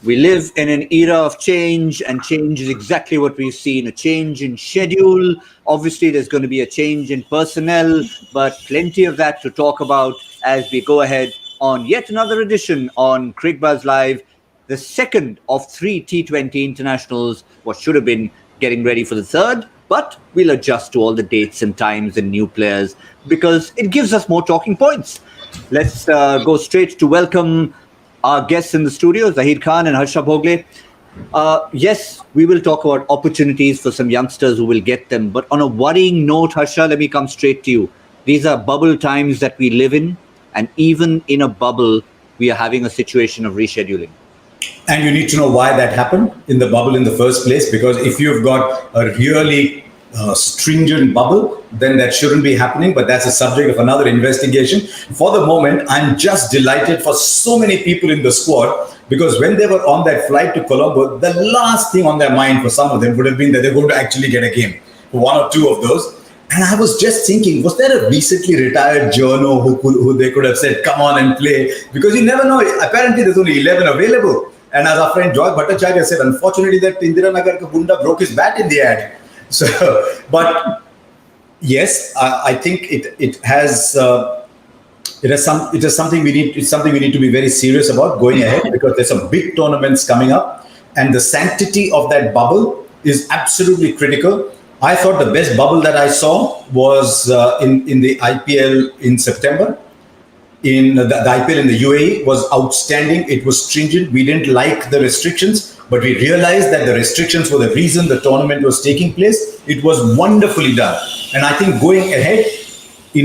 We live in an era of change, and change is exactly what we've seen. A change in schedule. Obviously, there's going to be a change in personnel, but plenty of that to talk about as we go ahead on yet another edition on Cricbuzz Live, the second of 3 T20 internationals, what should have been getting ready for the third, but we'll adjust to all the dates and times and new players because it gives us more talking points. Let's go straight to welcome our guests in the studio, Zaheer Khan and Harsha Bhogle. Yes, we will talk about opportunities for some youngsters who will get them. But on a worrying note, Harsha, let me come straight to you. These are bubble times that we live in. And even in a bubble, we are having a situation of rescheduling. And you need to know why that happened in the bubble in the first place. Because if you've got a really stringent bubble, then that shouldn't be happening, but that's a subject of another investigation. For the moment, I'm just delighted for so many people in the squad, because when they were on that flight to Colombo, the last thing on their mind for some of them would have been that they're going to actually get a game, one or two of those. And I was just thinking, was there a recently retired journo who they could have said, come on and play? Because you never know. Apparently, there's only 11 available. And as our friend Joy Bhattacharya said, unfortunately, that Indira Nagar ka Gunda broke his bat in the ad. So, but yes, I think it is something we need. It's something we need to be very serious about going ahead, because there's some big tournaments coming up, and the sanctity of that bubble is absolutely critical. I thought the best bubble that I saw was in the IPL in September. In the IPL in the UAE was outstanding. It was stringent. We didn't like the restrictions, but we realized that the restrictions were the reason the tournament was taking place. It was wonderfully done. And I think going ahead,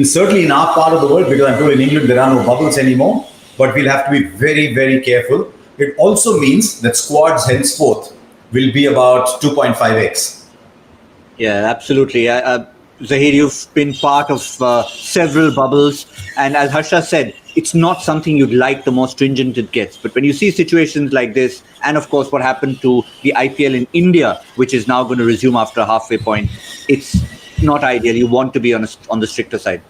certainly in our part of the world, because I'm told in England there are no bubbles anymore, but we'll have to be very, very careful. It also means that squads henceforth will be about 2.5x. Yeah, absolutely. Zaheer, you've been part of several bubbles, and as Harsha said, it's not something you'd like the more stringent it gets. But when you see situations like this, and of course what happened to the IPL in India, which is now going to resume after a halfway point, it's not ideal. You want to be on the stricter side.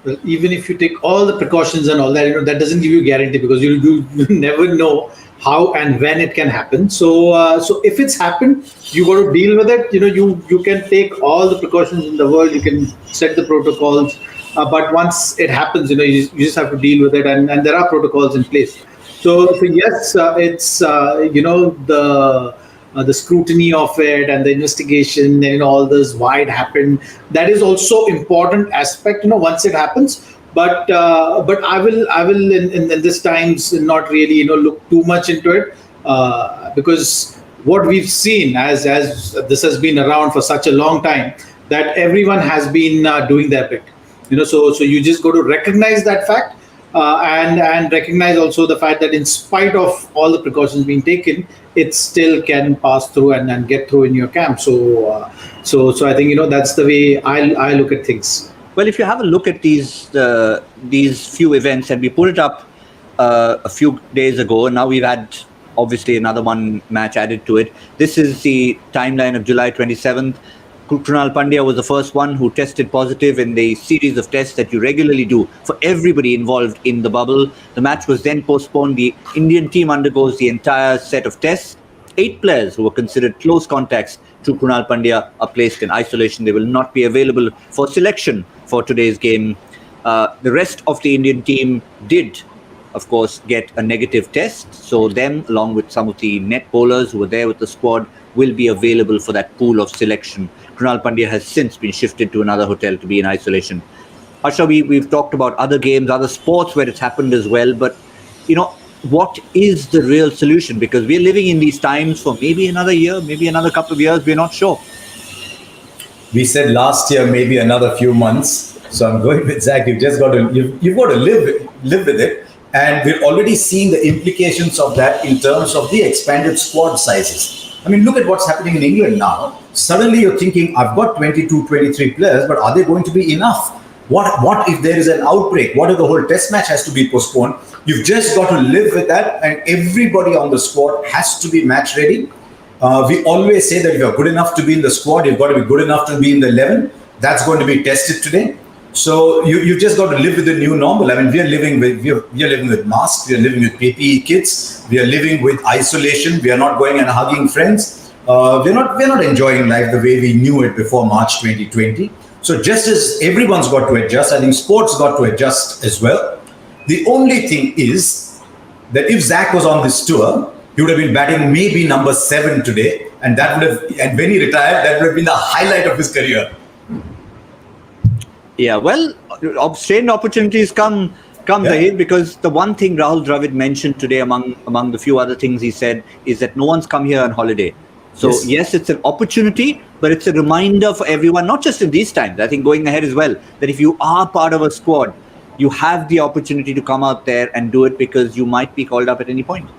Well, even if you take all the precautions and all that, that doesn't give you guarantee, because you never know how and when it can happen. So if it's happened, you got to deal with it. You can take all the precautions in the world. You can set the protocols, but once it happens, you just have to deal with it, and there are protocols in place. So yes, it's the scrutiny of it and the investigation and all this, why it happened. That is also important aspect. Once it happens. But I will in this times not really look too much into it, because what we've seen as this has been around for such a long time, that everyone has been doing their bit. So you just got to recognize that fact, and recognize also the fact that in spite of all the precautions being taken, it still can pass through and get through in your camp. So I think that's the way I look at things. Well, if you have a look at these few events, and we put it up a few days ago, and now we've had obviously another one match added to it. This is the timeline of July 27th. Krunal Pandya was the first one who tested positive in the series of tests that you regularly do for everybody involved in the bubble. The match was then postponed. The Indian team undergoes the entire set of tests. 8 players who were considered close contacts to Krunal Pandya are placed in isolation. They will not be available for selection for today's game. The rest of the Indian team did, of course, get a negative test. So them, along with some of the net bowlers who were there with the squad, will be available for that pool of selection. Krunal Pandya has since been shifted to another hotel to be in isolation. Harsha, we've talked about other games, other sports where it's happened as well. But, what is the real solution? Because we're living in these times for maybe another year, maybe another couple of years. We're not sure. We said last year, maybe another few months. So I'm going with Zach. You've got to live with it. And we're already seeing the implications of that in terms of the expanded squad sizes. I mean, look at what's happening in England now. Suddenly you're thinking, I've got 22, 23 players, but are they going to be enough? What if there is an outbreak? What if the whole test match has to be postponed? You've just got to live with that, and everybody on the squad has to be match ready. We always say that if you're good enough to be in the squad, you've got to be good enough to be in the 11. That's going to be tested today. So you just got to live with the new normal. I mean, we are living with masks, we are living with PPE kits, we are living with isolation, we are not going and hugging friends. We're not enjoying life the way we knew it before March 2020. So just as everyone's got to adjust, I think sports got to adjust as well. The only thing is that if Zach was on this tour, he would have been batting maybe number 7 today, and and when he retired, that would have been the highlight of his career. Yeah, well, strange opportunities come Zaheer, because the one thing Rahul Dravid mentioned today, among the few other things he said, is that no one's come here on holiday. So yes, it's an opportunity, but it's a reminder for everyone, not just in these times, I think going ahead as well, that if you are part of a squad, you have the opportunity to come out there and do it, because you might be called up at any point.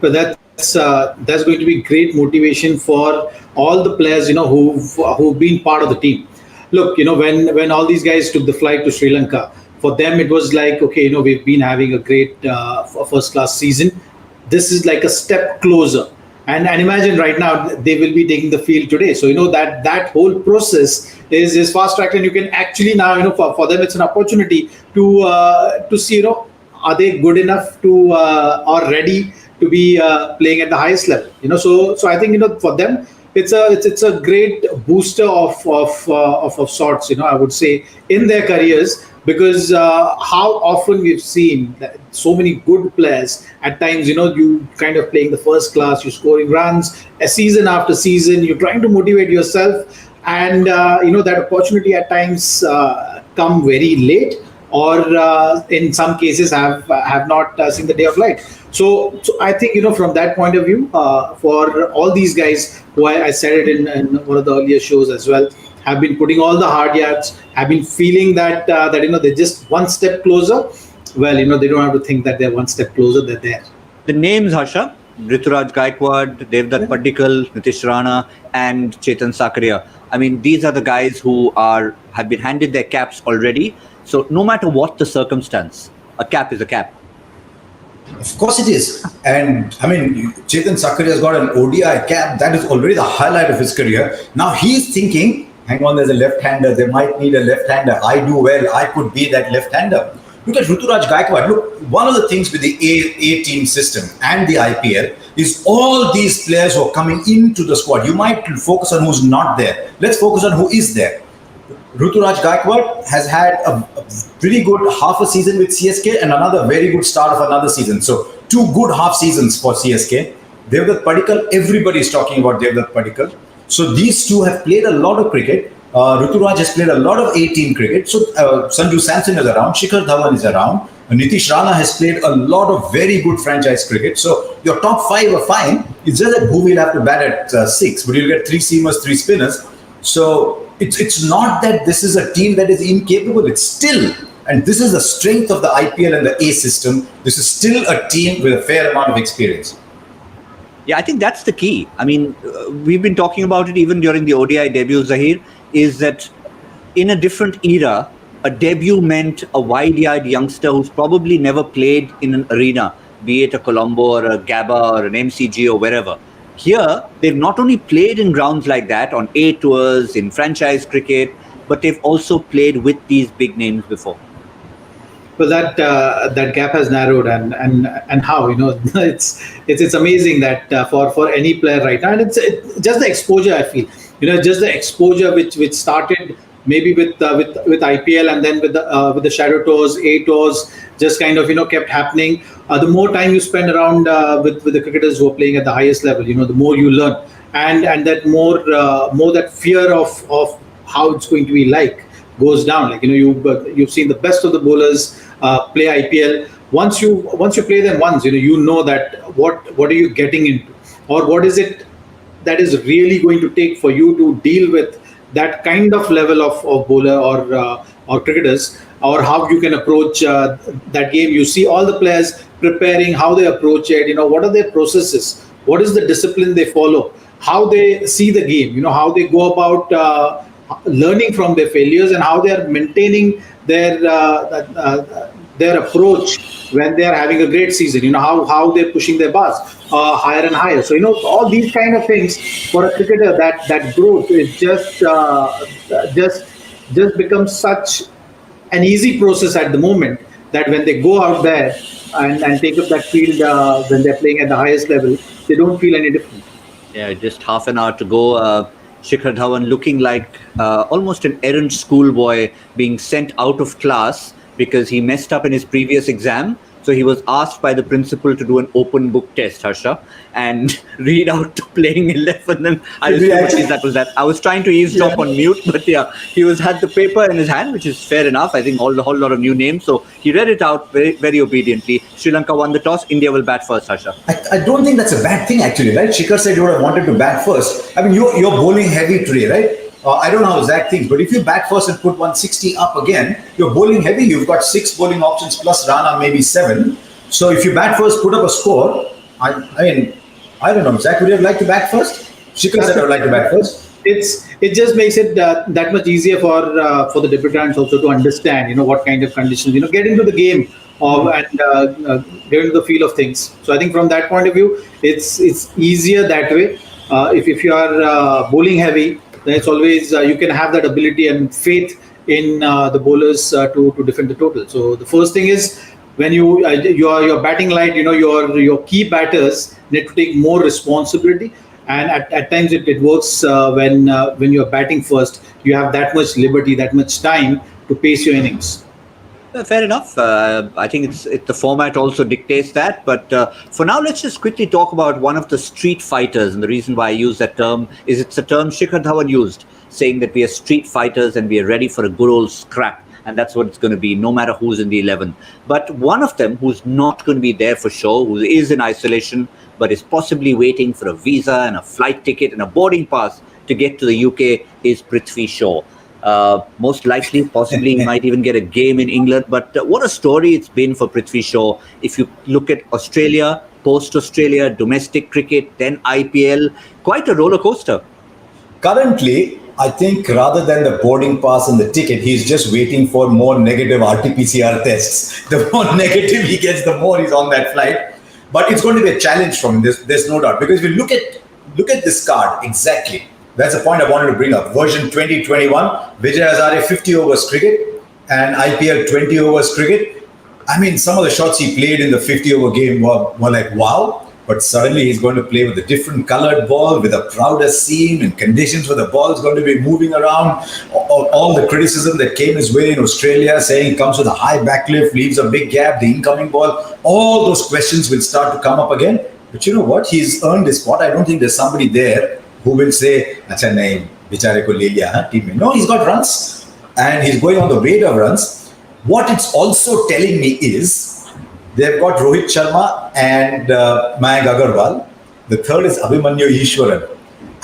But that's going to be great motivation for all the players, who've been part of the team. Look, when all these guys took the flight to Sri Lanka, for them it was like, okay, we've been having a great first class season. This is like a step closer. And imagine right now they will be taking the field today. So that whole process is fast tracked, and you can actually now, for them it's an opportunity to see, are they good enough to or ready to be playing at the highest level. So I think for them it's a great booster of sorts, I would say, in their careers, because how often we've seen that so many good players at times, you kind of playing the first class, you're scoring runs season after season, you're trying to motivate yourself, and that opportunity at times come very late, or in some cases have not seen the day of light. So I think, from that point of view, for all these guys who I said it in one of the earlier shows as well, have been putting all the hard yards, have been feeling that they're just one step closer. Well, they don't have to think that they're one step closer, they're there. The names, Harsha: Rituraj Gaikwad, Devdutt Padikkal, Nitish Rana, and Chetan Sakaria. I mean, these are the guys who have been handed their caps already. So no matter what the circumstance, a cap is a cap. Of course it is. And I mean, Chetan Sakaria has got an ODI cap. That is already the highlight of his career. Now he's thinking, hang on, there's a left-hander. They might need a left-hander. I do well. I could be that left-hander. Look at Rituraj Gaikwad. Look, one of the things with the A team system and the IPL is all these players who are coming into the squad. You might focus on who's not there. Let's focus on who is there. Rituraj Gaikwad has had a pretty good half a season with CSK and another very good start of another season. So 2 good half seasons for CSK. Devdutt Padikkal, everybody is talking about Devdutt Padikkal. So these two have played a lot of cricket. Rituraj has played a lot of A-team cricket. So Sanju Samson is around, Shikhar Dhawan is around, Nitish Rana has played a lot of very good franchise cricket. So your top 5 are fine. It's just that who will have to bat at 6, but you'll get 3 seamers, 3 spinners. So it's not that this is a team that is incapable. It's still, and this is the strength of the IPL and the A system, this is still a team with a fair amount of experience. Yeah, I think that's the key. I mean, we've been talking about it even during the ODI debut, Zaheer, is that in a different era, a debut meant a wide-eyed youngster who's probably never played in an arena, be it a Colombo or a Gabba or an MCG or wherever. Here, they've not only played in grounds like that, on A tours, in franchise cricket, but they've also played with these big names before. Well, that gap has narrowed, and how, it's amazing that for any player right now, and it's just the exposure. I feel, just the exposure which started maybe with IPL, and then with the shadow tours, A tours, just kind of kept happening. The more time you spend around with the cricketers who are playing at the highest level, the more you learn, and that more that fear of how it's going to be like goes down. Like you've seen the best of the bowlers play IPL. Once you play them once, you know that what are you getting into, or what is it that is really going to take for you to deal with that kind of level of bowler or cricketers, or how you can approach that game. You see all the players preparing, how they approach it, what are their processes, what is the discipline they follow, how they see the game, how they go about learning from their failures, and how they are maintaining their approach when they are having a great season, how they're pushing their bars higher and higher. So, all these kind of things for a cricketer, that growth is just becomes such an easy process at the moment, that when they go out there and take up that field when they're playing at the highest level, they don't feel any different. Yeah, just half an hour to go. Shikhar Dhawan looking like almost an errant schoolboy being sent out of class because he messed up in his previous exam. So he was asked by the principal to do an open book test, Harsha, and read out the playing 11. And I was that. I was trying to eavesdrop on mute, but yeah, he had the paper in his hand, which is fair enough. I think a whole lot of new names. So he read it out very, very obediently. Sri Lanka won the toss. India will bat first, Harsha. I don't think that's a bad thing, actually, right? Shikhar said you would have wanted to bat first. I mean, you're bowling heavy today, right? I don't know how Zach thinks, but if you bat first and put 160 up again, you're bowling heavy. You've got 6 bowling options plus Rana, maybe 7. So if you bat first, put up a score. I don't know. Zach, would you have liked to bat first? Shikhar said I would like to bat first. It just makes it that much easier for the debutants also to understand, what kind of conditions, get into the game and get into the feel of things. So I think from that point of view, it's easier that way. If you are bowling heavy, then it's always you can have that ability and faith in the bowlers to defend the total. So the first thing is, when your batting light, your key batters need to take more responsibility, and at times it works when you're batting first. You have that much liberty, that much time to pace your innings. Fair enough. I think the format also dictates that. But for now, let's just quickly talk about one of the street fighters. And the reason why I use that term is it's a term Shikhar Dhawan used, saying that we are street fighters and we are ready for a good old scrap. And that's what it's going to be, no matter who's in the 11. But one of them who's not going to be there for sure, who is in isolation, but is possibly waiting for a visa and a flight ticket and a boarding pass to get to the UK, is PRITHVI Shaw. Most likely, possibly, he might even get a game in England. But what a story it's been for PRITHVI Shaw. If you look at Australia, post-Australia, domestic cricket, then IPL, quite a roller coaster. Currently, I think rather than the boarding pass and the ticket, he's just waiting for more negative RT-PCR tests. The more negative he gets, the more he's on that flight. But it's going to be a challenge from this. There's no doubt. Because if you look at this card exactly, that's the point I wanted to bring up. Version 2021, Vijay Hazare 50 overs cricket and IPL 20 overs cricket. I mean, some of the shots he played in the 50 over game were like, wow. But suddenly he's going to play with a different colored ball, with a prouder seam and conditions where the ball is going to be moving around. All the criticism that came his way in Australia, saying he comes with a high backlift, leaves a big gap, the incoming ball, all those questions will start to come up again. But you know what? He's earned his spot. I don't think there's somebody there who will say, "Acha nahi, bichare ko le liya, team mein." No, he's got runs and he's going on the weight of runs. What it's also telling me is, they've got Rohit Sharma and Mayank Agarwal. The third is Abhimanyu Ishwaran.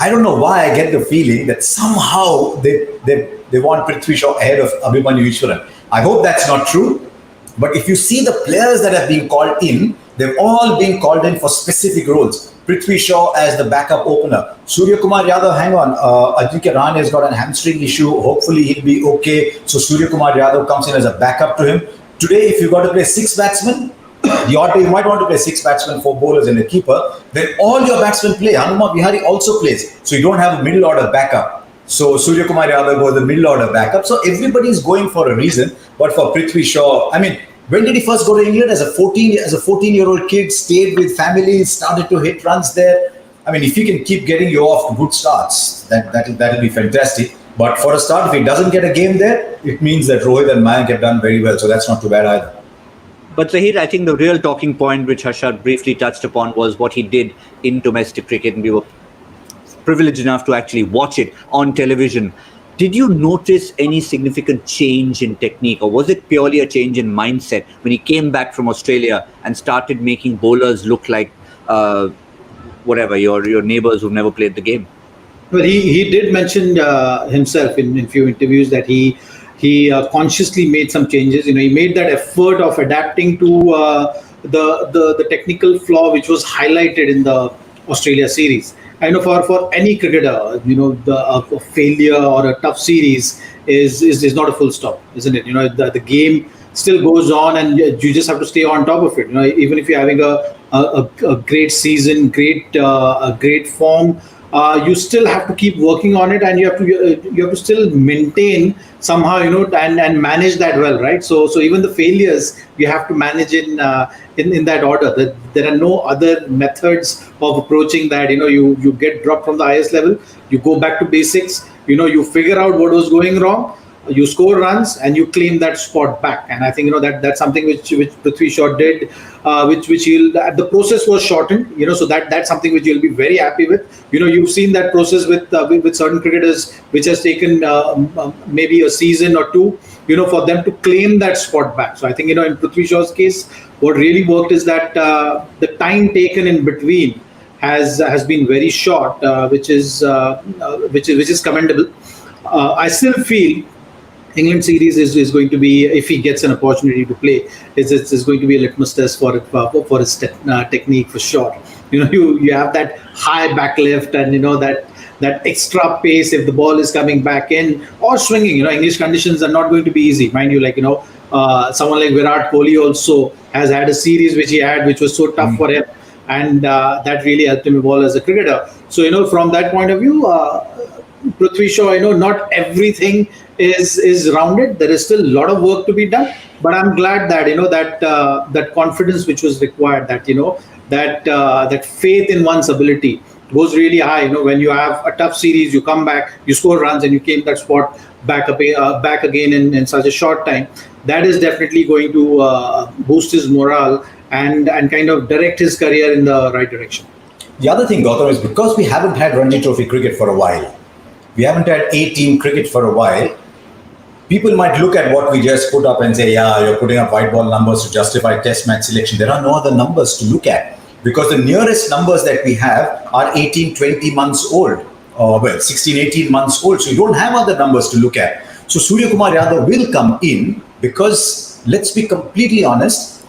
I don't know why I get the feeling that somehow they want PRITHVI Shaw ahead of Abhimanyu Ishwaran. I hope that's not true. But if you see the players that have been called in, they've all been called in for specific roles. PRITHVI Shaw as the backup opener. Surya Kumar Yadav, hang on. Ajinkya Rahane has got a hamstring issue. Hopefully he'll be okay. So Surya Kumar Yadav comes in as a backup to him. Today, if you've got to play 6 batsmen, you might want to play 6 batsmen, 4 bowlers and a keeper. Then all your batsmen play. Hanuma Vihari also plays. So you don't have a middle order backup. So Surya Kumar Yadav was the middle order backup. So everybody's going for a reason. But for PRITHVI Shaw, I mean, when did he first go to England? As a 14-year-old kid, stayed with family, started to hit runs there. I mean, if he can keep getting you off to good starts, that'll be fantastic. But for a start, if he doesn't get a game there, it means that Rohit and Mayank have done very well. So that's not too bad either. But Zaheer, I think the real talking point, which Harsha briefly touched upon, was what he did in domestic cricket, and we were privileged enough to actually watch it on television. Did you notice any significant change in technique, or was it purely a change in mindset when he came back from Australia and started making bowlers look like your neighbors who've never played the game? Well, he did mention himself in few interviews that he consciously made some changes. He made that effort of adapting to the technical flaw which was highlighted in the Australia series. I know for any cricketer, a failure or a tough series is not a full stop, isn't it? The game still goes on, and you just have to stay on top of it. Even if you're having a great season, great form, you still have to keep working on it, and you have to still maintain somehow, and manage that well, right? So even the failures you have to manage in that order. That there are no other methods of approaching that. You get dropped from the highest level, you go back to basics, you figure out what was going wrong, you score runs, and you claim that spot back. And I think that's something which Prithvi Shaw did, which he'll, the process was shortened, so that's something which you'll be very happy with. You've seen that process with certain cricketers, which has taken maybe a season or two, for them to claim that spot back. So I think, in Prithvi Shaw's case, what really worked is that the time taken in between has been very short, which is commendable. I still feel England series is going to be, if he gets an opportunity to play, it's going to be a litmus test for his technique for sure. You have that high back lift, and that extra pace if the ball is coming back in or swinging. English conditions are not going to be easy, mind you. Someone like Virat Kohli also has had a series which was so tough for him, and that really helped him evolve as a cricketer. So from that point of view, Prithvi Shaw, not everything is rounded. There is still a lot of work to be done, but I'm glad that that confidence which was required, that faith in one's ability goes really high. When you have a tough series, you come back, you score runs, and you came that spot back again in such a short time. That is definitely going to boost his morale and kind of direct his career in the right direction. The other thing, Gautam, is because we haven't had Ranji Trophy cricket for a while, we haven't had 18 cricket for a while, people might look at what we just put up and say, yeah, you're putting up white ball numbers to justify test match selection. There are no other numbers to look at, because the nearest numbers that we have are 18, 20 months old, or 16, 18 months old. So you don't have other numbers to look at. So Surya Kumar Yadav will come in because, let's be completely honest,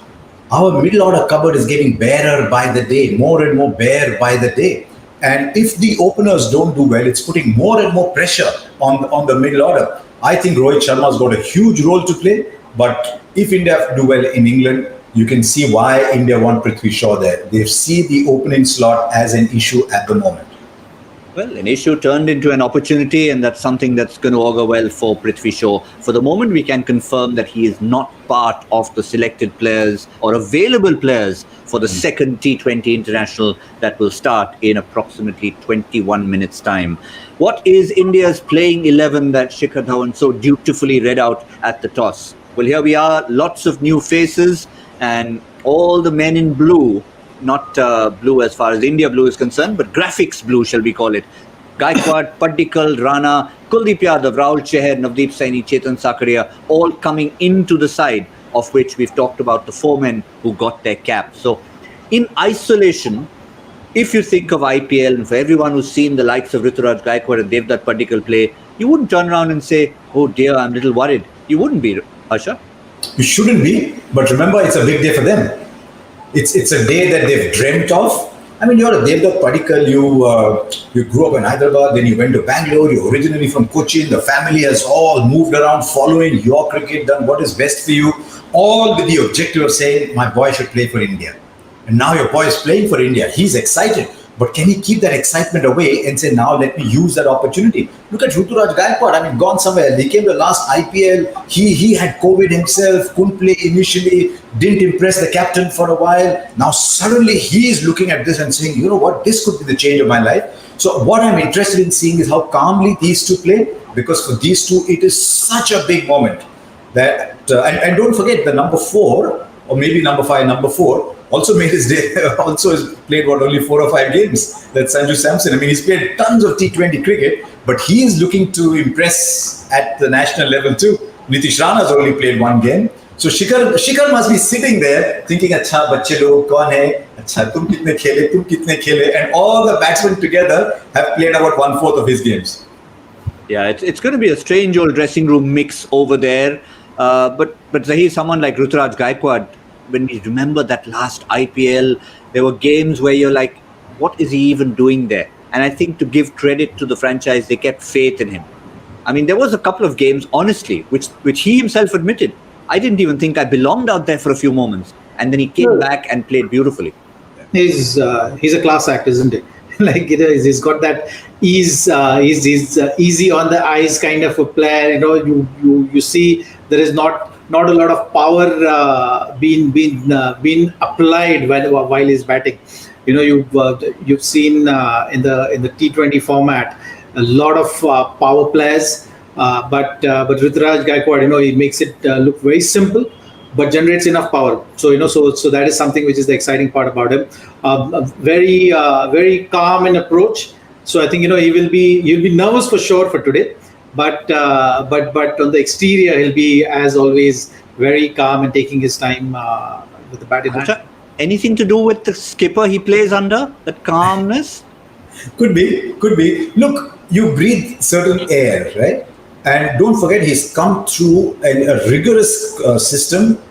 our middle order cupboard is getting barer by the day, more and more bare by the day. And if the openers don't do well, it's putting more and more pressure on the middle order. I think Rohit Sharma's got a huge role to play, but if India do well in England, you can see why India want Prithvi Shaw there. They see the opening slot as an issue at the moment. Well, an issue turned into an opportunity, and that's something that's going to augur well for Prithvi Shaw. For the moment, we can confirm that he is not part of the selected players or available players for the second T20 international that will start in approximately 21 minutes' time. What is India's playing 11 that Shikhar Dhawan so dutifully read out at the toss? Well, here we are, lots of new faces, and all the men in blue, not blue as far as India blue is concerned, but graphics blue, shall we call it. Gaikwad, Padikkal, Rana, Kuldeep Yadav, Rahul Chahar, Navdeep Saini, Chetan Sakaria, all coming into the side, of which we've talked about the four men who got their cap. So in isolation, if you think of IPL, and for everyone who's seen the likes of Rituraj Gaikwad and Devdutt Padikkal play, you wouldn't turn around and say, oh dear, I'm a little worried. You wouldn't be, Harsha. You shouldn't be, but remember, it's a big day for them. It's a day that they've dreamt of. I mean, you're a Devdutt Padikkal, you grew up in Hyderabad, then you went to Bangalore, you're originally from Cochin, the family has all moved around following your cricket, done what is best for you, all with the objective of saying, my boy should play for India. And now your boy is playing for India. He's excited. But can he keep that excitement away and say, now let me use that opportunity? Look at Ruturaj Gaikwad. I mean, gone somewhere. He came to the last IPL. He had COVID himself, couldn't play initially, didn't impress the captain for a while. Now suddenly he is looking at this and saying, you know what, this could be the change of my life. So what I'm interested in seeing is how calmly these two play, because for these two, it is such a big moment. That and don't forget the number 4, or maybe number 5, number 4, also made his day, also has played only 4 or 5 games. That's Sanju Samson. I mean, he's played tons of T20 cricket, but he is looking to impress at the national level too. Nitish Rana's only played 1 game. So Shikhar must be sitting there thinking, "Acha, bachche log kaun hai? Acha, tum kitne khele?" And all the batsmen together have played about 1/4 of his games. Yeah, it's going to be a strange old dressing room mix over there. But Zaheer, someone like Ruturaj Gaikwad, when we remember that last IPL, there were games where you're like, what is he even doing there? And I think to give credit to the franchise, they kept faith in him. I mean, there was a couple of games, honestly, which he himself admitted, I didn't even think I belonged out there for a few moments. And then he came back and played beautifully. He's a class act, isn't he? Like, he's got that ease. He's easy on the eyes kind of a player. You see there is not a lot of power being applied while he's batting. You've seen in the T20 format a lot of power players, but Ruturaj Gaikwad, he makes it look very simple, but generates enough power. So that is something which is the exciting part about him. Very calm in approach. So I think he'll be nervous for sure for today, but on the exterior he'll be, as always, very calm and taking his time with the bat in hand. Anything to do with the skipper he plays under, that calmness? Could be. Look, you breathe certain air, right? And don't forget, he's come through a rigorous system.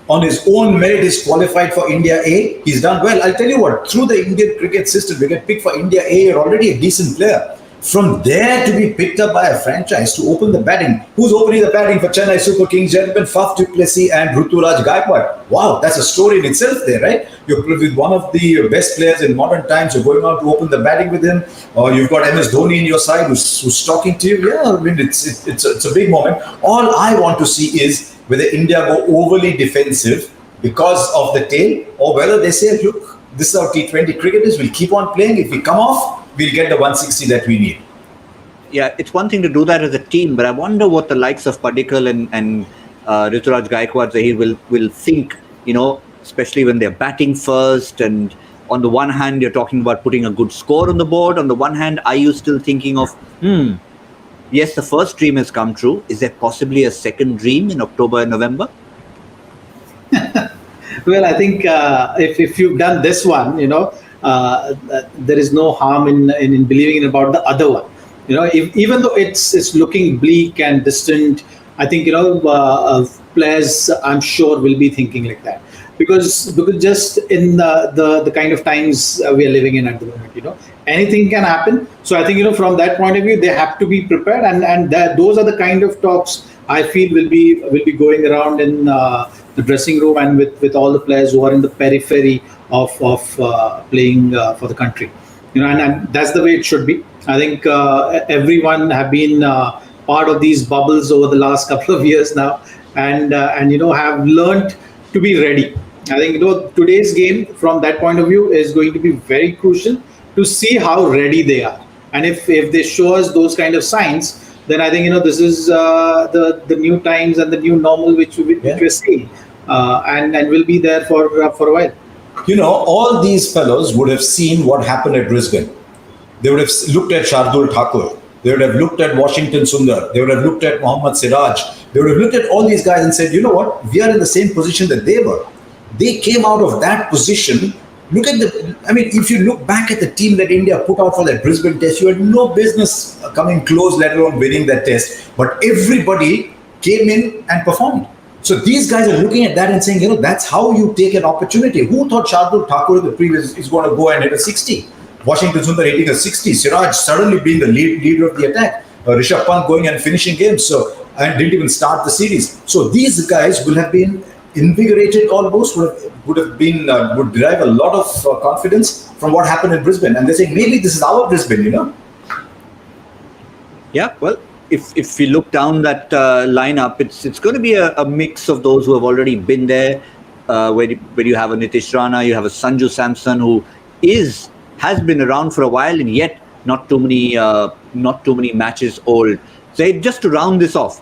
On his own merit, he's qualified for India A. He's done well. I'll tell you what, through the Indian cricket system, you get picked for India A, you're already a decent player. From there to be picked up by a franchise to open the batting. Who's opening the batting for Chennai Super Kings? Gentlemen, Faf du Plessis and Ruturaj Gaikwad. Wow, that's a story in itself there, right? You're with one of the best players in modern times. You're going out to open the batting with him. Or you've got MS Dhoni in your side who's talking to you. Yeah, I mean, it's a big moment. All I want to see is whether India go overly defensive because of the tail, or whether they say, look, this is how T20 cricket is. We'll keep on playing. If we come off, we'll get the 160 that we need. Yeah, it's one thing to do that as a team, but I wonder what the likes of Padikkal and Ruturaj Gaikwad, Zaheer will think, especially when they're batting first. And on the one hand, you're talking about putting a good score on the board. On the one hand, are you still thinking of, yes, the first dream has come true. Is there possibly a second dream in October and November? Well, I think if you've done this one, there is no harm in believing about the other one. Even though it's looking bleak and distant, I think players, I'm sure, will be thinking like that because just in the kind of times we are living in at the moment, anything can happen. So I think from that point of view, they have to be prepared, and those are the kind of talks I feel will be going around in the dressing room and with all the players who are in the periphery of playing for the country. And that's the way it should be. I think everyone have been part of these bubbles over the last couple of years now, and have learned to be ready. I think today's game, from that point of view, is going to be very crucial to see how ready they are. And if they show us those kind of signs, then I think this is the new times and the new normal which we're seeing, and will be there for a while. All these fellows would have seen what happened at Brisbane. They would have looked at Shardul Thakur. They would have looked at Washington Sundar. They would have looked at Mohammad Siraj. They would have looked at all these guys and said, you know what? We are in the same position that they were. They came out of that position. If you look back at the team that India put out for that Brisbane test, you had no business coming close, let alone winning that test. But everybody came in and performed. So these guys are looking at that and saying, that's how you take an opportunity. Who thought Shardul Thakur, the previous, is going to go and hit a 60? Washington Sundar hitting a 60. Siraj suddenly being the leader of the attack. Rishabh Pant going and finishing games. And didn't even start the series. So these guys will have been invigorated almost, would derive a lot of confidence from what happened in Brisbane. And they're saying, maybe this is our Brisbane, Yeah, well, if we look down that lineup, it's going to be a mix of those who have already been there, where you have a Nitish Rana, you have a Sanju Samson who has been around for a while, and yet not too many matches old. So just to round this off,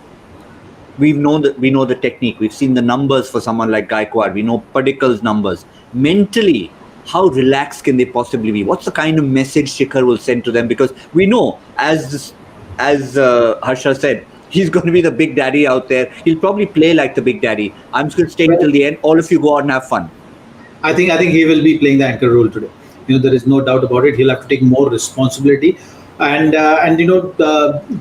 we know the technique. We've seen the numbers for someone like Gaikwad. We know Padikkal's numbers. Mentally, how relaxed can they possibly be? What's the kind of message Shikhar will send to them? Because we know, as Harsha said, he's going to be the big daddy out there. He'll probably play like the big daddy. I'm just going to stay till the end. All of you go out and have fun. I think he will be playing the anchor role today. There is no doubt about it. He'll have to take more responsibility, and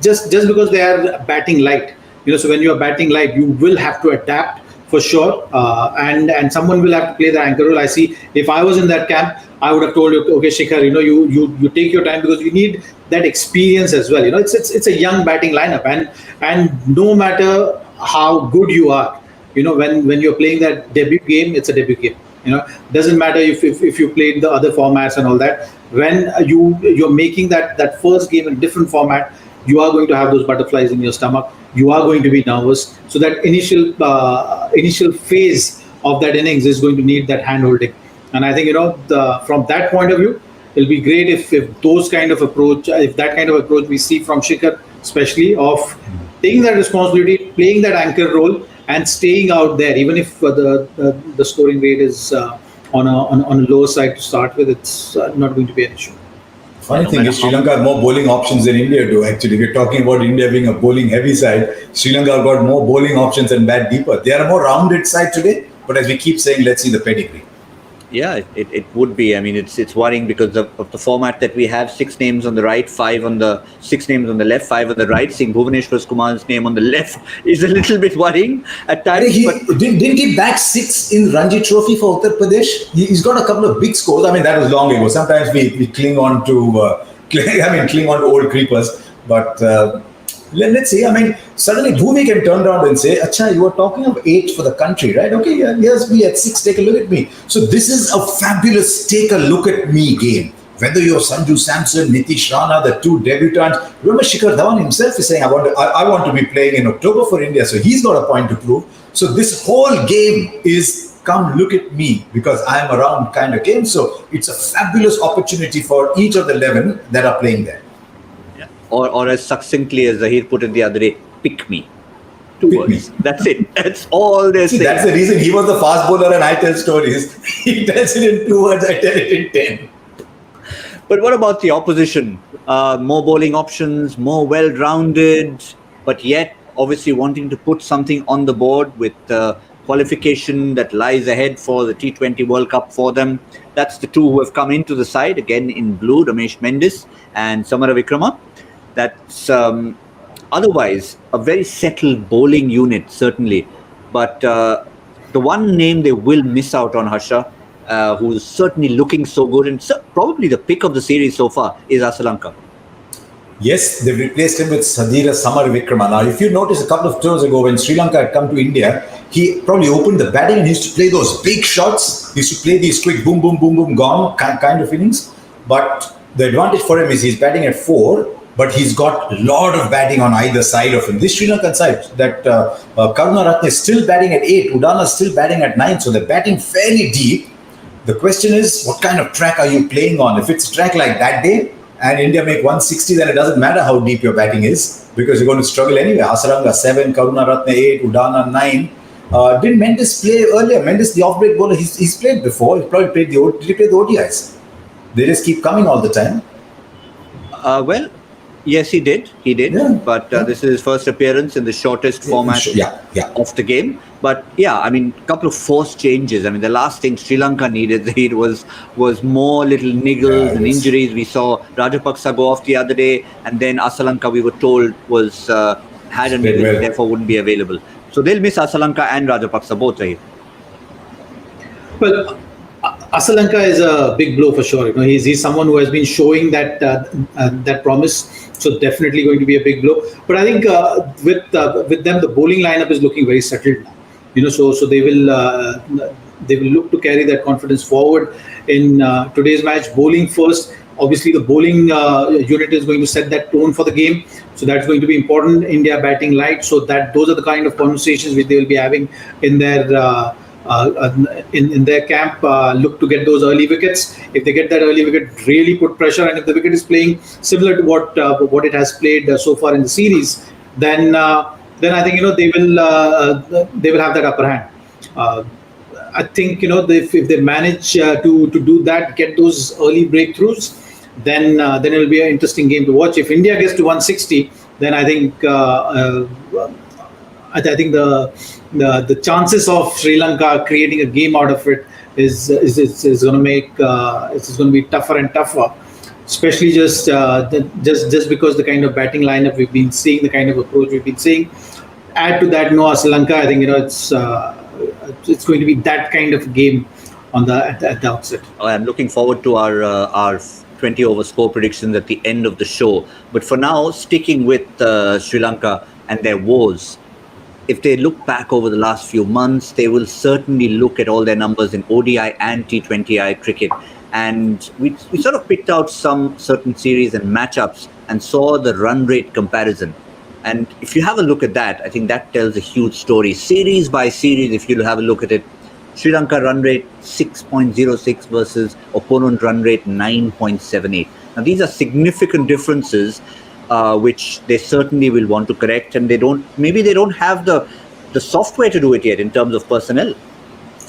just because they are batting light, so when you are batting light, you will have to adapt for sure, and someone will have to play the anchor role. I see. If I was in that camp, I would have told you, okay, Shikhar, you take your time because you need that experience as well. It's a young batting lineup, and no matter how good you are, when you're playing that debut game, it's a debut game. Doesn't matter if you played the other formats and all that. When you're making that first game in different format, you are going to have those butterflies in your stomach. You are going to be nervous. So that initial phase of that innings is going to need that hand holding. And I think from that point of view, it'll be great if that kind of approach we see from Shikhar, especially of taking that responsibility, playing that anchor role, and staying out there, even if the scoring rate is on a lower side to start with. It's not going to be an issue. Funny thing is, Sri Lanka have more bowling options than India do, actually. We're talking about India being a bowling heavy side. Sri Lanka have got more bowling options and bat deeper. They are a more rounded side today, but as we keep saying, let's see the pedigree. Yeah, it would be. I mean, it's worrying because of the format that we have: 6 names on the right, 6 names on the left, 5 on the right. Seeing Bhuvneshwar Kumar's name on the left is a little bit worrying at times. Didn't he bat 6 in Ranji Trophy for Uttar Pradesh? He's got a couple of big scores. I mean, that was long ago. Sometimes we cling on to old creepers, but. Let's see. I mean, suddenly Bhumi can turn around and say, "Acha, you were talking of 8 for the country, right? Okay, here's me at 6. Take a look at me." So this is a fabulous take a look at me game. Whether you're Sanju Samson, Nitish Rana, the 2 debutants. Remember, Shikhar Dhawan himself is saying, "I want to be playing in October for India." So he's got a point to prove. So this whole game is come look at me because I'm around kind of game. So it's a fabulous opportunity for each of the 11 that are playing there. Or as succinctly as Zaheer put it the other day, pick me. 2 Pick words. me. That's it. That's all they're saying. That's the reason he was the fast bowler and I tell stories. He tells it in 2 words, I tell it in 10. But what about the opposition? More bowling options, more well-rounded, but yet obviously wanting to put something on the board with qualification that lies ahead for the T20 World Cup for them. That's the 2 who have come into the side, again in blue, Ramesh Mendis and Samara Vikrama. That's otherwise a very settled bowling unit, certainly. But the one name they will miss out on, Harsha, who's certainly looking so good and probably the pick of the series so far, is Asalanka. Yes, they've replaced him with Samara Vikrama. Now, if you notice a couple of tours ago when Sri Lanka had come to India, he probably opened the batting and he used to play those big shots. He used to play these quick boom, boom, boom, boom, gone kind of innings. But the advantage for him is he's batting at 4. But he's got a lot of batting on either side of him. This Sri Lankan side, that Karunaratne is still batting at 8, Udana is still batting at 9, so they're batting fairly deep. The question is, what kind of track are you playing on? If it's a track like that day, and India make 160, then it doesn't matter how deep your batting is, because you're going to struggle anyway. Hasaranga 7, Karunaratne 8, Udana 9. Didn't Mendes play earlier? Mendes, the off-break bowler, he's played before. He probably played did he play the ODIs? They just keep coming all the time. Well, yes, he did. Yeah. But this is his first appearance in the shortest format of the game. But yeah, I mean, a couple of forced changes. I mean, the last thing Sri Lanka needed was more little niggles and injuries. We saw Rajapaksa go off the other day, and then Asalanka, we were told, was had a niggle, therefore wouldn't be available. So they'll miss Asalanka and Rajapaksa both, right? Well, Asalanka is a big blow for sure. He's someone who has been showing that promise. So definitely going to be a big blow. But I think with them, the bowling lineup is looking very settled now. So they will look to carry that confidence forward in today's match. Bowling first. Obviously, the bowling unit is going to set that tone for the game. So that's going to be important. India batting light. So those are the kind of conversations which they will be having in their in their camp. Look to get those early wickets. If they get that early wicket, really put pressure. And if the wicket is playing similar to what it has played so far in the series, then I think they will have that upper hand. I think if they manage to do that, get those early breakthroughs, then it will be an interesting game to watch. If India gets to 160, then I think the chances of Sri Lanka creating a game out of it is going to make it's going to be tougher and tougher. Especially just because the kind of batting lineup we've been seeing, the kind of approach we've been seeing. Add to that, Sri Lanka. I think it's going to be that kind of game at the outset. I'm looking forward to our 20 over score predictions at the end of the show. But for now, sticking with Sri Lanka and their woes, if they look back over the last few months, they will certainly look at all their numbers in ODI and T20I cricket. And we sort of picked out some certain series and matchups and saw the run rate comparison. And if you have a look at that, I think that tells a huge story. Series by series, if you have a look at it, Sri Lanka run rate 6.06 versus opponent run rate 9.78. Now, these are significant differences, which they certainly will want to correct, and they don't have the software to do it yet in terms of personnel.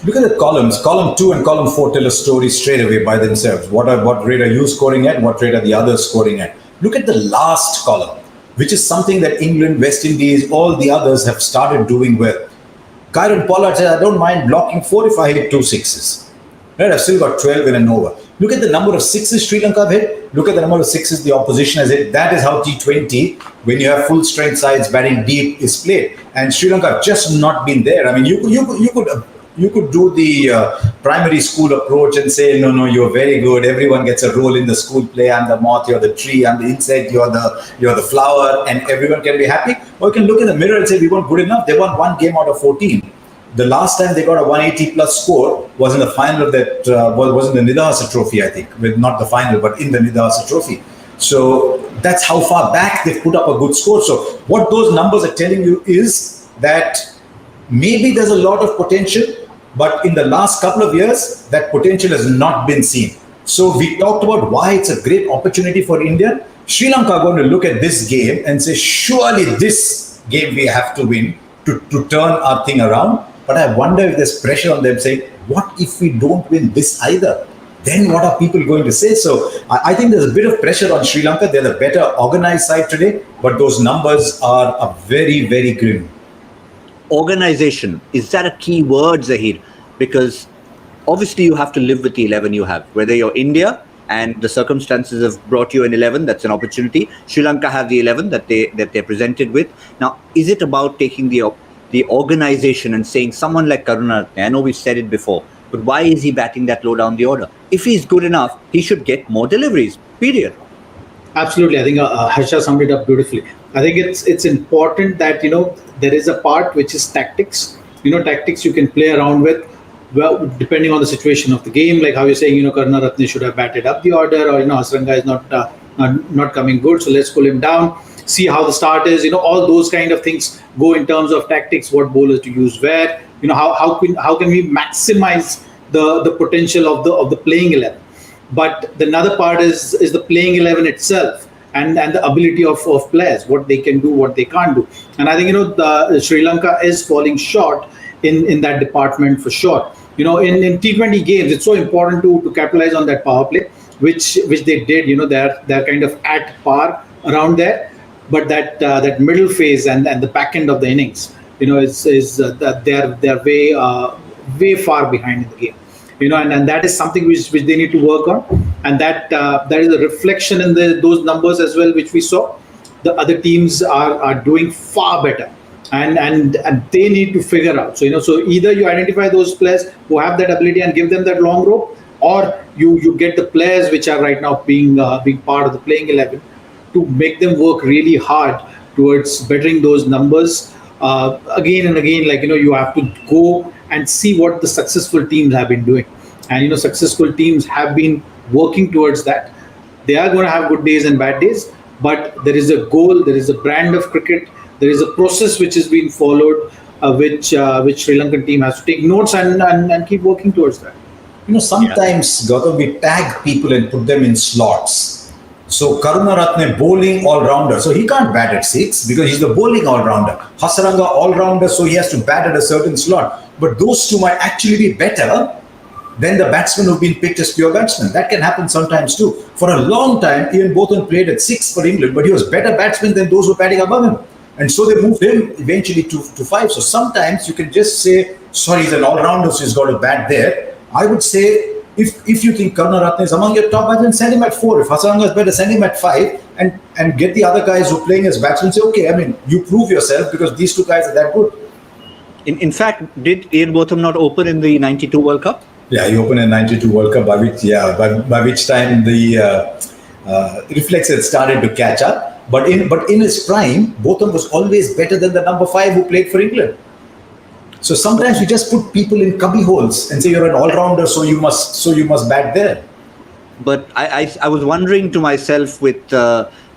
Look at the columns. Column 2 and column 4 tell a story straight away by themselves. What rate are you scoring at? What rate are the others scoring at? Look at the last column, which is something that England, West Indies, all the others have started doing well. Kyron Pollard said, I don't mind blocking 4 if I hit 2 sixes. Right? I've still got 12 in an over. Look at the number of sixes Sri Lanka have hit. Look at the number of sixes the opposition has hit. That is how T20, when you have full strength sides batting deep, is played. And Sri Lanka have just not been there. I mean, you could do the primary school approach and say, no, you're very good. Everyone gets a role in the school play. I'm the moth, you're the tree, I'm the insect, you're the flower, and everyone can be happy. Or you can look in the mirror and say, we weren't good enough. They won 1 game out of 14. The last time they got a 180 plus score was in the final of that, was in the Nidahasa Trophy, I think. Not the final, but in the Nidahasa Trophy. So that's how far back they've put up a good score. So what those numbers are telling you is that maybe there's a lot of potential, but in the last couple of years, that potential has not been seen. So we talked about why it's a great opportunity for India. Sri Lanka are going to look at this game and say, surely this game we have to win to turn our thing around. But I wonder if there's pressure on them saying, what if we don't win this either? Then what are people going to say? So I think there's a bit of pressure on Sri Lanka. They're the better organized side today, but those numbers are very, very grim. Organization, is that a key word, Zaheer? Because obviously you have to live with the 11 you have. Whether you're India and the circumstances have brought you an 11, that's an opportunity. Sri Lanka have the 11 that they're presented with. Now, is it about taking the organization and saying someone like Karunaratne, I know we've said it before, but why is he batting that low down the order? If he's good enough, he should get more deliveries, period. Absolutely. I think Harsha summed it up beautifully. I think it's important that, there is a part which is tactics. Tactics you can play around with, well, depending on the situation of the game, like how you're saying, Karunaratne should have batted up the order, or, Hasranga is not coming good, so let's pull him down. See how the start is, all those kind of things go in terms of tactics, what bowlers to use where, how can we maximize the potential of the playing 11. But another part is the playing 11 itself and the ability of players, what they can do, what they can't do. And I think, the Sri Lanka is falling short in that department for sure. In T20 games, it's so important to capitalize on that power play, which they did. They're kind of at par around there. But that middle phase and the back end of the innings, that they're way far behind in the game, and that is something which they need to work on, and that is a reflection in those numbers as well, which we saw. The other teams are doing far better, and they need to figure out. So either you identify those players who have that ability and give them that long rope, or you get the players which are right now being part of the playing 11. To make them work really hard towards bettering those numbers again and again. Like, you have to go and see what the successful teams have been doing. And, successful teams have been working towards that. They are going to have good days and bad days, but there is a goal, there is a brand of cricket, there is a process which is being followed, which Sri Lankan team has to take notes and keep working towards that. Sometimes, Gautam, we tag people and put them in slots. So Karunaratne, bowling all-rounder. So he can't bat at 6 because he's the bowling all-rounder. Hasaranga, all-rounder, so he has to bat at a certain slot. But those two might actually be better than the batsmen who've been picked as pure batsmen. That can happen sometimes too. For a long time, Ian Botham played at 6 for England, but he was better batsman than those who were batting above him. And so they moved him eventually to 5. So sometimes you can just say, sorry, he's an all-rounder, so he's got to bat there. I would say, if you think Karunaratne is among your top batsmen, send him at 4. If Hasaranga is better, send him at 5 and get the other guys who are playing as batsmen. Say, okay, you prove yourself because these two guys are that good. In fact, did Ian Botham not open in the 92 World Cup? Yeah, he opened in 92 World Cup, by which time the reflex had started to catch up. But in his prime, Gautam was always better than the number 5 who played for England. So sometimes we just put people in cubby holes and say you're an all-rounder, so you must bat there. But I was wondering to myself, with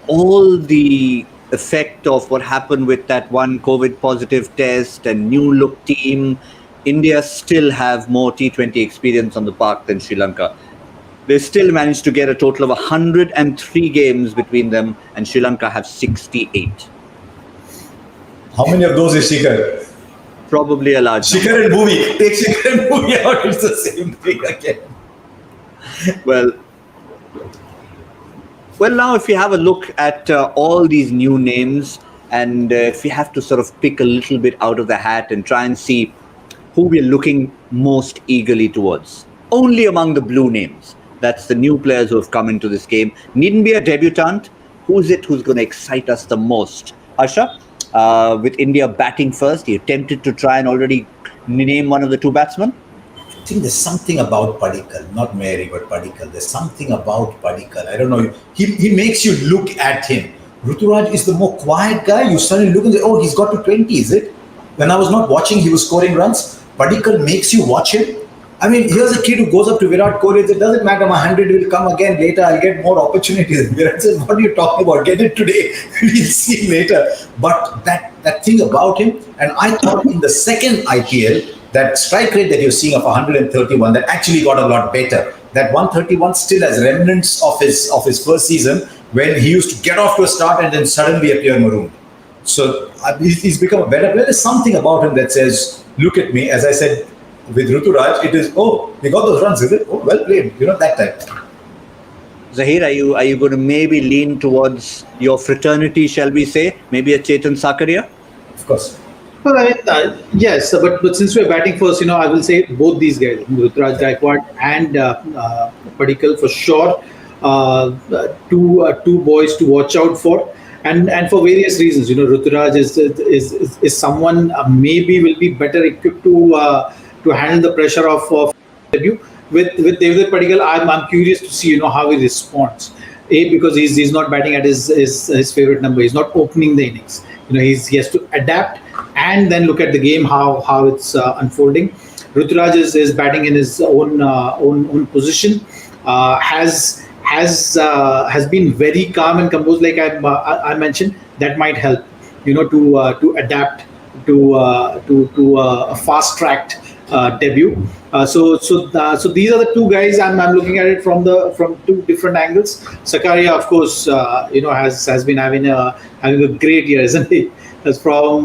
all the effect of what happened with that one COVID positive test and new look team, India still have more T20 experience on the park than Sri Lanka. They still managed to get a total of 103 games between them, and Sri Lanka have 68. How many of those is Shikhar? Probably a large number. Shikhar and Bhuvi. Take Shikhar and Bhuvi out, it's the same thing again. Well, now if you have a look at all these new names, and if we have to sort of pick a little bit out of the hat and try and see who we're looking most eagerly towards, only among the blue names, that's the new players who have come into this game. Needn't be a debutant. Who's going to excite us the most? Harsha, with India batting first, you're tempted to try and already name one of the two batsmen? I think there's something about Padikkal, not Mary, but Padikkal. There's something about Padikkal. I don't know. He makes you look at him. Ruturaj is the more quiet guy. You suddenly look and say, oh, he's got to 20, is it? When I was not watching, he was scoring runs. Padikkal makes you watch him. I mean, here's a kid who goes up to Virat Kohli and says, doesn't matter, my 100 will come again later. I'll get more opportunities. Virat says, what are you talking about? Get it today. We'll see later. But that thing about him, and I thought in the second IPL, that strike rate that you're seeing of 131, that actually got a lot better. That 131 still has remnants of his first season, when he used to get off to a start and then suddenly appear marooned. So he's become a better player. There's something about him that says, look at me. As I said, with Ruturaj, it is, oh, we got those runs, is it? Oh, well played. That type. Zaheer, are you going to maybe lean towards your fraternity, shall we say? Maybe a Chetan Sakaria? Of course. Well, I mean, yes, but since we're batting first, I will say both these guys, Ruturaj Gaikwad and Padikkal for sure, two boys to watch out for, and for various reasons. Ruturaj is someone maybe will be better equipped to handle the pressure of debut. With Devdutt Padikkal, I'm curious to see how he responds. Because he's not batting at his favorite number. He's not opening the innings. He has to adapt and then look at the game how it's unfolding. Ruturaj is batting in his own position. Has been very calm and composed, like I mentioned. That might help, to adapt to a fast-tracked debut. So these are the two guys. I'm looking at it from two different angles. Sakaria, of course, has been having a great year, isn't he? From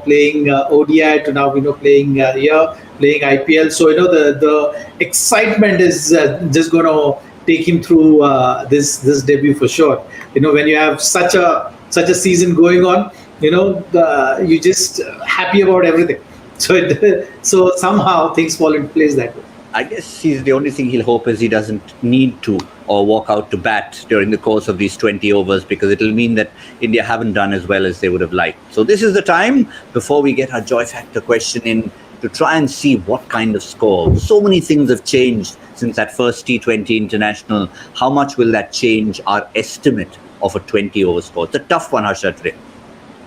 playing ODI to now playing playing IPL. So the excitement is just going to take him through this debut for sure. When you have such a season going on, you just happy about everything. So somehow things fall into place that way. I guess the only thing he'll hope is he doesn't need to or walk out to bat during the course of these 20 overs, because it'll mean that India haven't done as well as they would have liked. So this is the time, before we get our joy factor question in, to try and see what kind of score. So many things have changed since that first T20 international. How much will that change our estimate of a 20 over score? It's a tough one, Harsha, today.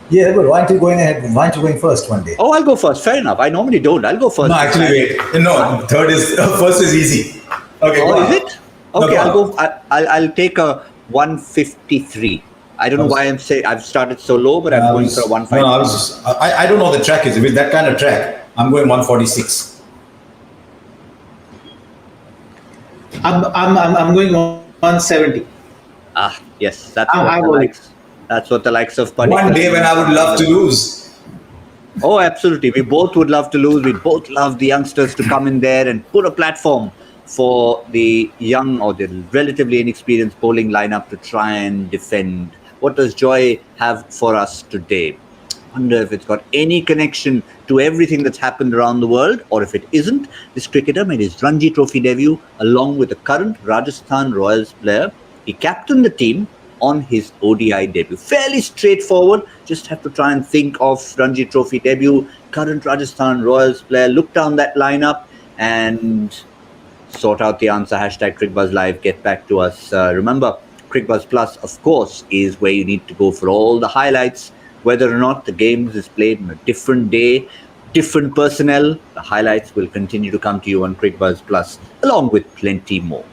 Yeah, but why aren't you going ahead? Why aren't you going first one day? Oh, I'll go first. Fair enough. I normally don't. I'll go first. No, actually, wait. No, first is easy. Okay. Oh, is it? Okay, no, I'll take a 153. I don't know why I've started so low, but I'm going for a 153. No, I don't know the track is. With that kind of track, I'm going 146. I'm going 170. Ah, yes, that's what the likes of Padikkal. One day when I would love to lose. Oh, absolutely. We both would love to lose. We both love the youngsters to come in there and put a platform for the young or the relatively inexperienced bowling lineup to try and defend. What does Joy have for us today? I wonder if it's got any connection to everything that's happened around the world, or if it isn't. This cricketer made his Ranji Trophy debut along with the current Rajasthan Royals player. He captained the team on his ODI debut. Fairly straightforward. Just have to try and think of Ranji Trophy debut, current Rajasthan Royals player, look down that lineup and sort out the answer. Hashtag Cricbuzz Live. Get back to us. Remember, Cricbuzz Plus, of course, is where you need to go for all the highlights. Whether or not the games is played on a different day, different personnel, the highlights will continue to come to you on Cricbuzz Plus, along with plenty more.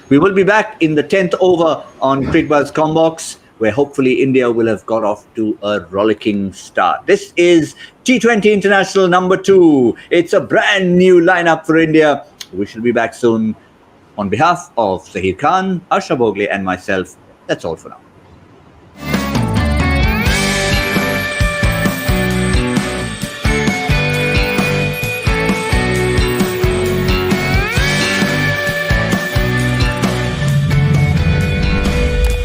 We will be back in the 10th over on Cricbuzz Combox, where hopefully India will have got off to a rollicking start. This is T20 International number 2. It's a brand new lineup for India. We shall be back soon. On behalf of Zaheer Khan, Harsha Bhogle and myself, that's all for now.